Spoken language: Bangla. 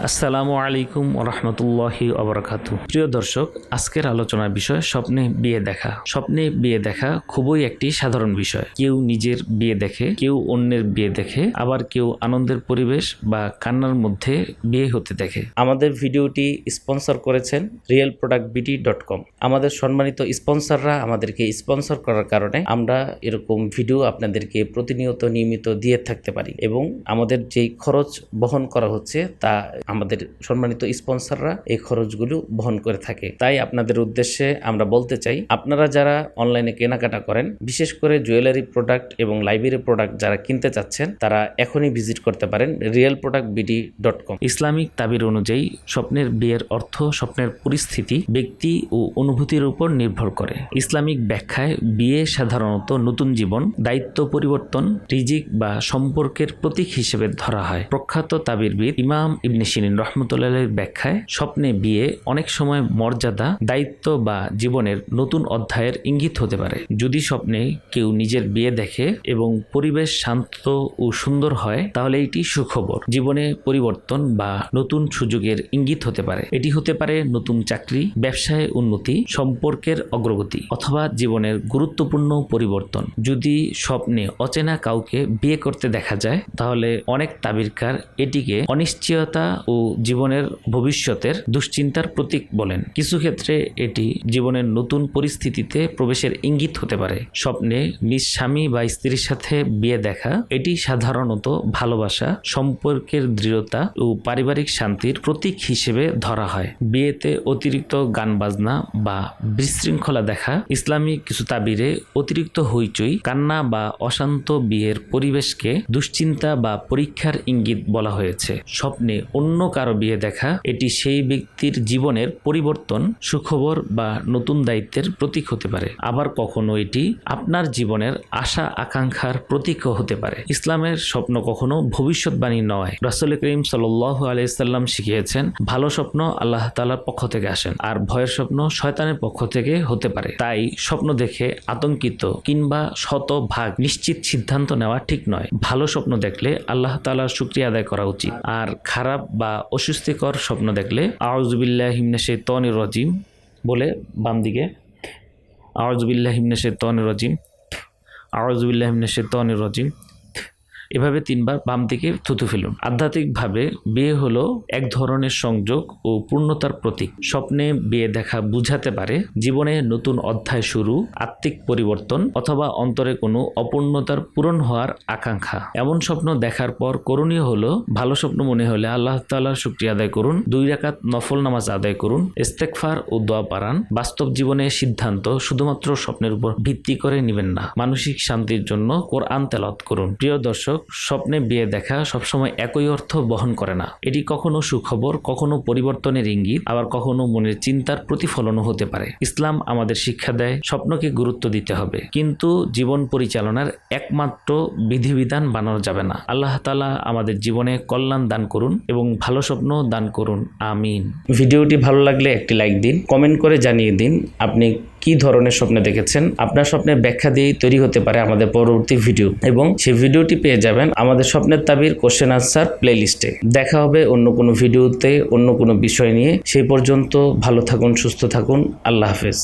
আসসালামু আলাইকুম ওরহমতুল্লাহি ওবরাকাতু। প্রিয় দর্শক, আজকের আলোচনার বিষয় স্বপ্নে বিয়ে দেখা। স্বপ্নে বিয়ে দেখা খুবই একটি সাধারণ বিষয়। কেউ নিজের বিয়ে দেখে, কেউ অন্যের বিয়ে দেখে, আবার কেউ আনন্দের পরিবেশ বা কান্নার মধ্যে বিয়ে হতে দেখে। আমাদের ভিডিওটি স্পন্সর করেছেন realproductbt.com। আমাদের সম্মানিত স্পন্সররা আমাদেরকে স্পন্সর করার কারণে আমরা এরকম ভিডিও আপনাদেরকে প্রতিনিয়ত নিয়মিত দিয়ে থাকতে পারি এবং আমাদের যেই খরচ বহন করা হচ্ছে তা আমাদের সম্মানিত স্পন্সররা এই খরচগুলো বহন করে থাকে। তাই আপনাদের উদ্দেশ্যে আমরা বলতে চাই, আপনারা যারা অনলাইনে কেনাকাটা করেন, বিশেষ করে জুয়েলারি প্রোডাক্ট এবং লাইব্রেরি প্রোডাক্ট যারা কিনতে চাচ্ছেন, তারা এখনই ভিজিট করতে পারেন realproductbt.com। ইসলামিক তাবির অনুযায়ী স্বপ্নের বিয়ের অর্থ স্বপ্নের পরিস্থিতি, ব্যক্তি ও অনুভূতির উপর নির্ভর করে। ইসলামিক ব্যাখ্যায় বিয়ে সাধারণত নতুন জীবন, দায়িত্ব পরিবর্তন, রিজিক বা সম্পর্কের প্রতীক হিসেবে ধরা হয়। প্রখ্যাত তাবিরবিদ ইমাম ইবনে সিরিন রহমতুল্লাহের ব্যাখ্যায় স্বপ্নে বিয়ে অনেক সময় মর্যাদা, দায়িত্ব বা জীবনের নতুন অধ্যায়ের ইঙ্গিত হতে পারে। যদি স্বপ্নে কেউ নিজের বিয়ে দেখে এবং পরিবেশ শান্ত ও সুন্দর হয়, তাহলে এটি সুখবর, জীবনে পরিবর্তন বা নতুন সুযোগের ইঙ্গিত হতে পারে। এটি হতে পারে নতুন চাকরি, ব্যবসায় উন্নতি, সম্পর্কের অগ্রগতি অথবা জীবনের গুরুত্বপূর্ণ পরিবর্তন। যদি স্বপ্নে অচেনা কাউকে বিয়ে করতে দেখা যায়, তাহলে অনেক তাবিরকার এটিকে অনিশ্চয়তা ও জীবনের ভবিষ্যতের দুশ্চিন্তার প্রতীক বলেন। কিছু ক্ষেত্রে এটি জীবনের নতুন পরিস্থিতিতে প্রবেশের ইঙ্গিত হতে পারে। স্বপ্নে নিজ স্বামী বা স্ত্রীর সাথে বিয়ে দেখা, এটি সাধারণত ভালোবাসা, সম্পর্কের দৃঢ়তা ও পারিবারিক শান্তির প্রতীক হিসেবে ধরা হয়। বিয়েতে অতিরিক্ত গান বাজনা বা বিশৃঙ্খলা দেখা, ইসলামিক কিছু তাবিরে অতিরিক্ত হইচই, কান্না বা অশান্ত বিয়ের পরিবেশকে দুশ্চিন্তা বা পরীক্ষার ইঙ্গিত বলা হয়েছে। স্বপ্নে অন্য কারো বিয়ে দেখা, এটি সেই ব্যক্তির জীবনের পরিবর্তন, সুখবর বা নতুন দায়িত্বের প্রতীক হতে পারে। আবার কখনো এটি আপনার জীবনের আশা আকাঙ্ক্ষার প্রতীকও হতে পারে। ইসলামের স্বপ্ন কখনো ভবিষ্যৎবাণী নয়। রাসূল করিম সাল্লাল্লাহু আলাইহি সাল্লাম শিখিয়েছেন, ভালো স্বপ্ন আল্লাহ তাআলার পক্ষ থেকে আসেন, আর ভয়ের স্বপ্ন শয়তানের পক্ষ থেকে হতে পারে। তাই স্বপ্ন দেখে আতঙ্কিত কিংবা শতভাগ নিশ্চিত সিদ্ধান্ত নেওয়া ঠিক নয়। ভালো স্বপ্ন দেখলে আল্লাহ তাআলার শুকরিয়া আদায় করা উচিত, আর খারাপ বা অস্বস্তিকর স্বপ্ন দেখলে আউযু বিল্লাহি মিনাশ শাইতানির রাজিম বলে বাম দিকে আউযু বিল্লাহি মিনাশ শাইতানির রাজিম, আউযু বিল্লাহি মিনাশ শাইতানির রাজিম এভাবে 3 বার বাম দিকে থুতু ফেলুন। আধ্যাত্মিকভাবে বিয়ে হলো এক ধরনের সংযোগ ও পূর্ণতার প্রতীক। স্বপ্নে বিয়ে দেখা বুঝাতে পারে জীবনে নতুন অধ্যায় শুরু, আত্মিক পরিবর্তন অথবা অন্তরে কোনো অপূর্ণতার পূরণ হওয়ার আকাঙ্ক্ষা। এমন স্বপ্ন দেখার পর করণীয় হলো, ভালো স্বপ্ন মনে হলে আল্লাহ তাআলার শুকরিয়া আদায় করুন, 2 রাকাত নফল নামাজ আদায় করুন, ইস্তেগফার ও দোয়া পারান। বাস্তব জীবনে সিদ্ধান্ত শুধুমাত্র স্বপ্নের উপর ভিত্তি করে নেবেন না, মানসিক শান্তির জন্য কোরআন তেলাওয়াত করুন। প্রিয় দর্শক, স্বপ্নে বিয়ে দেখা সবসময় একই অর্থ বহন করে না। এটি কখনো সুখবর, কখনো পরিবর্তনের ইঙ্গিত, আবার কখনো মনের চিন্তার প্রতিফলনও হতে পারে। ইসলাম আমাদের শিক্ষা দেয়, স্বপ্নকে গুরুত্ব দিতে হবে, কিন্তু জীবন পরিচালনার একমাত্র বিধিবিধান বানানো যাবে না। আল্লাহ তাআলা আমাদের জীবনে কল্যাণ দান করুন এবং ভালো স্বপ্ন দান করুন, আমিন। ভিডিওটি ভালো লাগলে একটি লাইক দিন, কমেন্ট করে জানিয়ে দিন আপনি কি ধরনের স্বপ্ন দেখেছেন। আপনার স্বপ্নের ব্যাখ্যা দিয়েই তৈরি হতে পারে আমাদের পরবর্তী ভিডিও, এবং সেই ভিডিওটি পেয়ে যাবেন আমাদের স্বপ্নের তাবির কোশ্চেন আনসার প্লেলিস্টে। দেখা হবে অন্য কোনো ভিডিওতে অন্য কোনো বিষয় নিয়ে। সেই পর্যন্ত ভালো থাকুন, সুস্থ থাকুন, আল্লাহ হাফেজ।